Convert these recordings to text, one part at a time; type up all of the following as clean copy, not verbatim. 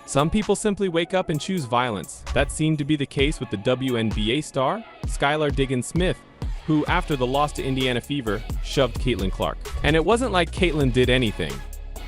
Some people simply wake up and choose violence. That seemed to be the case with the WNBA star, Skylar Diggins, who, after the loss to Indiana Fever, shoved Caitlin Clark. And it wasn't like Caitlin did anything.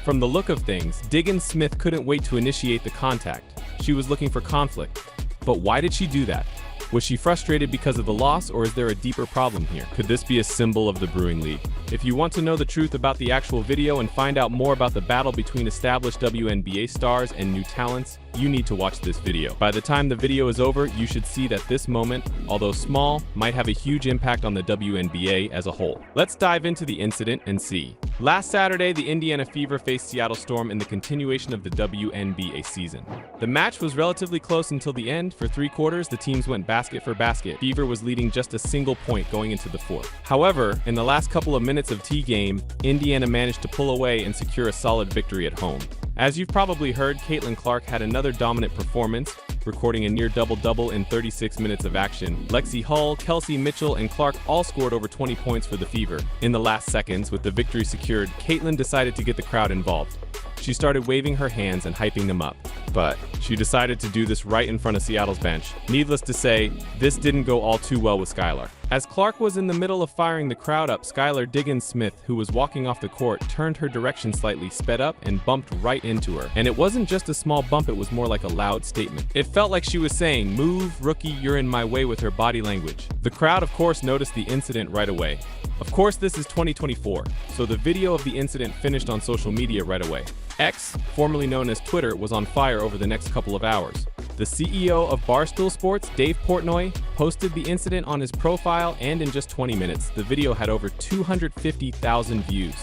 From the look of things, Diggins couldn't wait to initiate the contact. She was looking for conflict. But why did she do that? Was she frustrated because of the loss, or is there a deeper problem here? Could this be a symbol of the brewing league? If you want to know the truth about the actual video and find out more about the battle between established WNBA stars and new talents, you need to watch this video. By the time the video is over, you should see that this moment, although small, might have a huge impact on the WNBA as a whole. Let's dive into the incident and see. Last Saturday, the Indiana Fever faced Seattle Storm in the continuation of the WNBA season. The match was relatively close until the end. For 3 quarters, the teams went basket for basket. Fever was leading just a single point going into the 4th. However, in the last couple of minutes of T-game, Indiana managed to pull away and secure a solid victory at home. As you've probably heard, Caitlin Clark had another dominant performance, recording a near double-double in 36 minutes of action. Lexi Hull, Kelsey Mitchell, and Clark all scored over 20 points for the Fever. In the last seconds, with the victory secured, Caitlin decided to get the crowd involved. She started waving her hands and hyping them up. But she decided to do this right in front of Seattle's bench. Needless to say, this didn't go all too well with Skylar. As Clark was in the middle of firing the crowd up, Skylar Diggins, who was walking off the court, turned her direction slightly, sped up, and bumped right into her. And it wasn't just a small bump, it was more like a loud statement. It felt like she was saying, "Move, rookie, you're in my way," with her body language. The crowd, of course, noticed the incident right away. Of course, this is 2024, so the video of the incident finished on social media right away. X, formerly known as Twitter, was on fire over the next couple of hours. The CEO of Barstool Sports, Dave Portnoy, posted the incident on his profile, and in just 20 minutes, the video had over 250,000 views.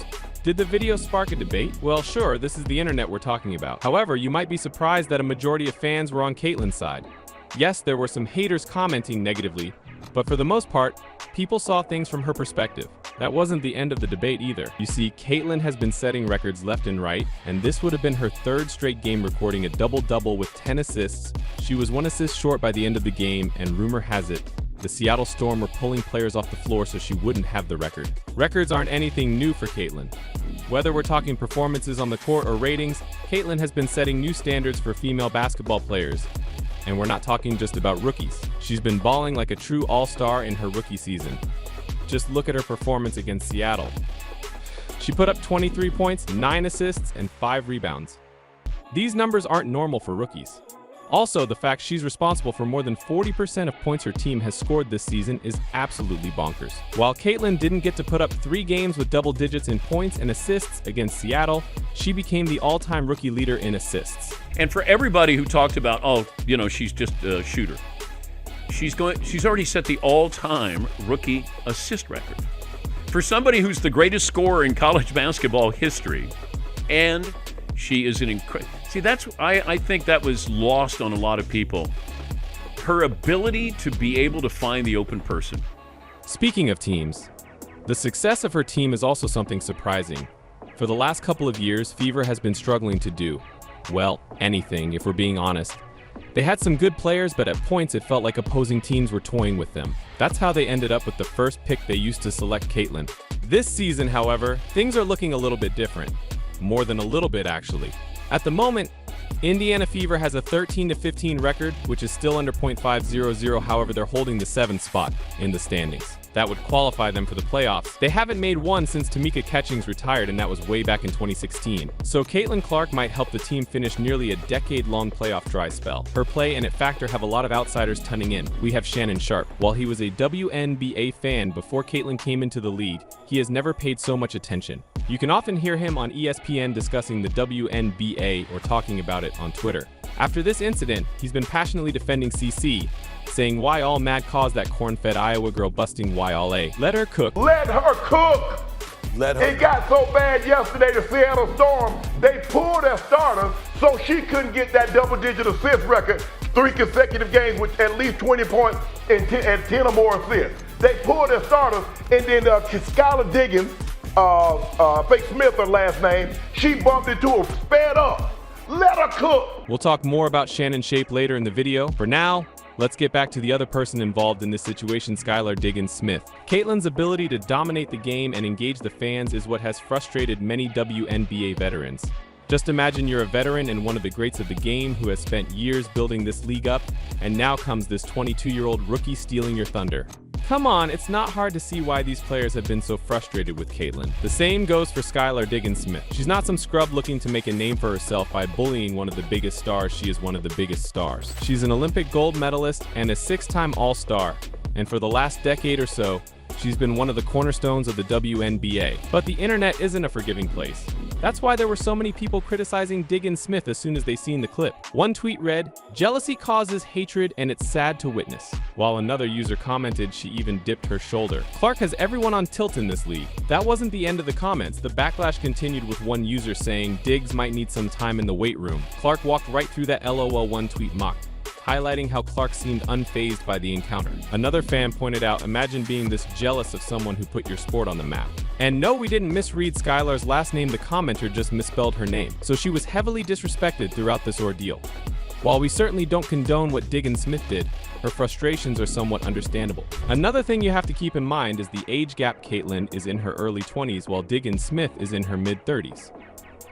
Did the video spark a debate? Well, sure, this is the internet we're talking about. However, you might be surprised that a majority of fans were on Caitlin's side. Yes, there were some haters commenting negatively, but for the most part, people saw things from her perspective. That wasn't the end of the debate either. You see, Caitlin has been setting records left and right, and this would have been her 3rd straight game recording a double-double with 10 assists. She was 1 assist short by the end of the game, and rumor has it, the Seattle Storm were pulling players off the floor so she wouldn't have the record. Records aren't anything new for Caitlin. Whether we're talking performances on the court or ratings, Caitlin has been setting new standards for female basketball players. And we're not talking just about rookies. She's been balling like a true all-star in her rookie season. Just look at her performance against Seattle. She put up 23 points, 9 assists, and 5 rebounds. These numbers aren't normal for rookies. Also, the fact she's responsible for more than 40% of points her team has scored this season is absolutely bonkers. While Caitlin didn't get to put up 3 games with double digits in points and assists against Seattle, she became the all-time rookie leader in assists. And for everybody who talked about, she's just a shooter, she's already set the all-time rookie assist record. For somebody who's the greatest scorer in college basketball history, and she is an incredible... See, I think that was lost on a lot of people. Her ability to be able to find the open person. Speaking of teams, the success of her team is also something surprising. For the last couple of years, Fever has been struggling to do, well, anything, if we're being honest. They had some good players, but at points it felt like opposing teams were toying with them. That's how they ended up with the first pick they used to select Caitlin. This season, however, things are looking a little bit different. More than a little bit, actually. At the moment, Indiana Fever has a 13-15 record, which is still under .500. However, they're holding the 7th spot in the standings. That would qualify them for the playoffs. They haven't made one since Tamika Catchings retired, and that was way back in 2016. So Caitlin Clark might help the team finish nearly a decade-long playoff dry spell. Her play and it factor have a lot of outsiders tuning in. We have Shannon Sharpe. While he was a WNBA fan before Caitlin came into the league, he has never paid so much attention. You can often hear him on ESPN discussing the WNBA or talking about it on Twitter. After this incident, he's been passionately defending CC, saying why all mad cause that corn-fed Iowa girl busting why all A. Let her cook. Let her cook! It got so bad yesterday, the Seattle Storm, they pulled their starters so she couldn't get that double-digit assist record 3 consecutive games with at least 20 points and 10 or more assists. They pulled their starters, and then Skylar Diggins, Fake Smith, her last name, she bumped into her, sped up. Let her cook! We'll talk more about Shannon Sharpe later in the video. For now, let's get back to the other person involved in this situation, Skylar Diggins. Caitlin's ability to dominate the game and engage the fans is what has frustrated many WNBA veterans. Just imagine you're a veteran and one of the greats of the game who has spent years building this league up, and now comes this 22-year-old rookie stealing your thunder. Come on, it's not hard to see why these players have been so frustrated with Caitlyn. The same goes for Skylar Diggins. She's not some scrub looking to make a name for herself by bullying one of the biggest stars. She is one of the biggest stars. She's an Olympic gold medalist and a 6-time All-Star, and for the last decade or so, she's been one of the cornerstones of the WNBA. But the internet isn't a forgiving place. That's why there were so many people criticizing Diggins-Smith as soon as they seen the clip. One tweet read, "Jealousy causes hatred and it's sad to witness," while another user commented she even dipped her shoulder. Clark has everyone on tilt in this league. That wasn't the end of the comments. The backlash continued with one user saying Diggs might need some time in the weight room. Clark walked right through that LOL one tweet mocked, highlighting how Clark seemed unfazed by the encounter. Another fan pointed out, imagine being this jealous of someone who put your sport on the map. And no, we didn't misread Skylar's last name, the commenter just misspelled her name. So she was heavily disrespected throughout this ordeal. While we certainly don't condone what Diggins-Smith did, her frustrations are somewhat understandable. Another thing you have to keep in mind is the age gap. Caitlyn is in her early 20s while Diggins-Smith is in her mid-30s.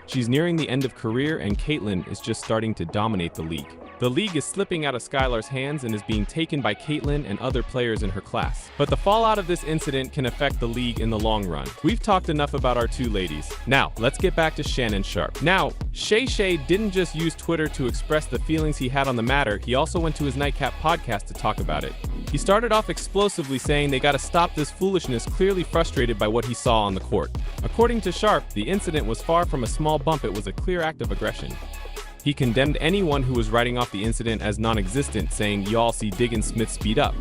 She's nearing the end of career and Caitlyn is just starting to dominate the league. The league is slipping out of Skylar's hands and is being taken by Caitlyn and other players in her class. But the fallout of this incident can affect the league in the long run. We've talked enough about our two ladies. Now, let's get back to Shannon Sharpe. Now, Shay didn't just use Twitter to express the feelings he had on the matter, he also went to his Nightcap podcast to talk about it. He started off explosively saying they gotta stop this foolishness, clearly frustrated by what he saw on the court. According to Sharpe, the incident was far from a small bump, it was a clear act of aggression. He condemned anyone who was writing off the incident as non-existent, saying, "Y'all see Diggins-Smith speed up.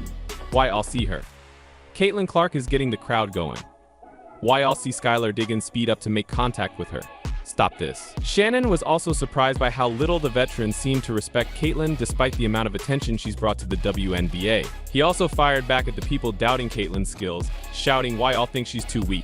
Why I'll see her. Caitlyn Clark is getting the crowd going. Why I'll see Skylar Diggins speed up to make contact with her. Stop this." Shannon was also surprised by how little the veteran seemed to respect Caitlyn despite the amount of attention she's brought to the WNBA. He also fired back at the people doubting Caitlyn's skills, shouting why all think she's too weak.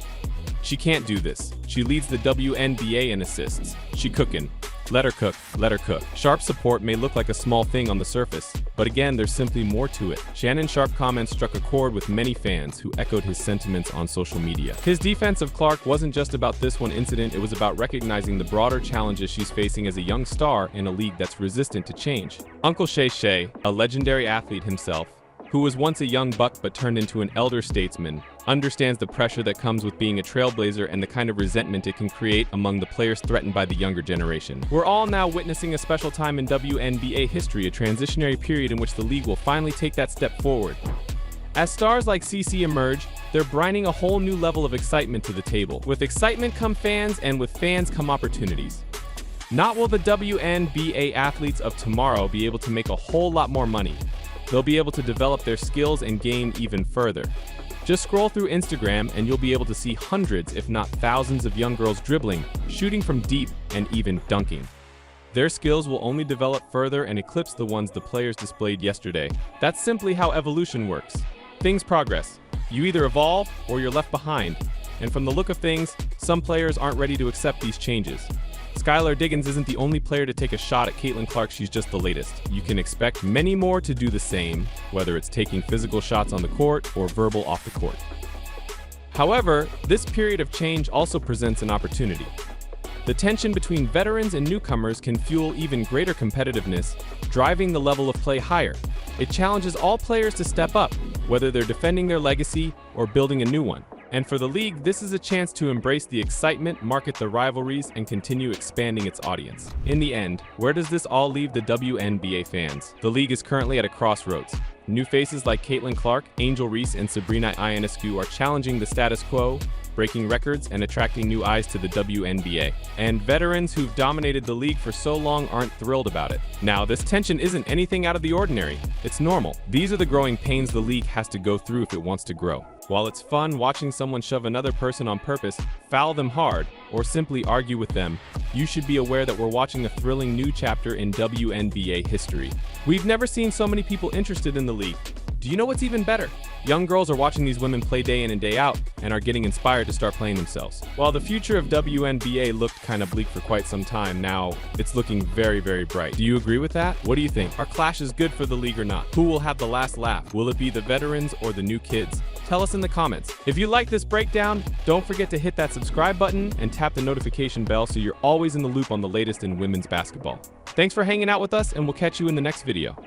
She can't do this. She leads the WNBA in assists. She cookin'. Let her cook, let her cook. Sharpe's support may look like a small thing on the surface, but again, there's simply more to it. Shannon Sharpe comments struck a chord with many fans who echoed his sentiments on social media. His defense of Clark wasn't just about this one incident, it was about recognizing the broader challenges she's facing as a young star in a league that's resistant to change. Uncle Shay, a legendary athlete himself, who was once a young buck but turned into an elder statesman, understands the pressure that comes with being a trailblazer and the kind of resentment it can create among the players threatened by the younger generation. We're all now witnessing a special time in WNBA history, a transitionary period in which the league will finally take that step forward. As stars like CeCe emerge, they're bringing a whole new level of excitement to the table. With excitement come fans, and with fans come opportunities. Not will the WNBA athletes of tomorrow be able to make a whole lot more money. They'll be able to develop their skills and game even further. Just scroll through Instagram and you'll be able to see hundreds, if not thousands, of young girls dribbling, shooting from deep, and even dunking. Their skills will only develop further and eclipse the ones the players displayed yesterday. That's simply how evolution works. Things progress. You either evolve or you're left behind. And from the look of things, some players aren't ready to accept these changes. Skylar Diggins isn't the only player to take a shot at Caitlyn Clark, she's just the latest. You can expect many more to do the same, whether it's taking physical shots on the court or verbal off the court. However, this period of change also presents an opportunity. The tension between veterans and newcomers can fuel even greater competitiveness, driving the level of play higher. It challenges all players to step up, whether they're defending their legacy or building a new one. And for the league, this is a chance to embrace the excitement, market the rivalries, and continue expanding its audience. In the end, where does this all leave the WNBA fans? The league is currently at a crossroads. New faces like Caitlyn Clark, Angel Reese, and Sabrina Ionescu are challenging the status quo, breaking records and attracting new eyes to the WNBA. And veterans who've dominated the league for so long aren't thrilled about it. Now, this tension isn't anything out of the ordinary. It's normal. These are the growing pains the league has to go through if it wants to grow. While it's fun watching someone shove another person on purpose, foul them hard, or simply argue with them, you should be aware that we're watching a thrilling new chapter in WNBA history. We've never seen so many people interested in the league. Do you know what's even better? Young girls are watching these women play day in and day out and are getting inspired to start playing themselves. While the future of WNBA looked kind of bleak for quite some time, now it's looking very, very bright. Do you agree with that? What do you think? Are clashes good for the league or not? Who will have the last laugh? Will it be the veterans or the new kids? Tell us in the comments. If you like this breakdown, don't forget to hit that subscribe button and tap the notification bell so you're always in the loop on the latest in women's basketball. Thanks for hanging out with us, and we'll catch you in the next video.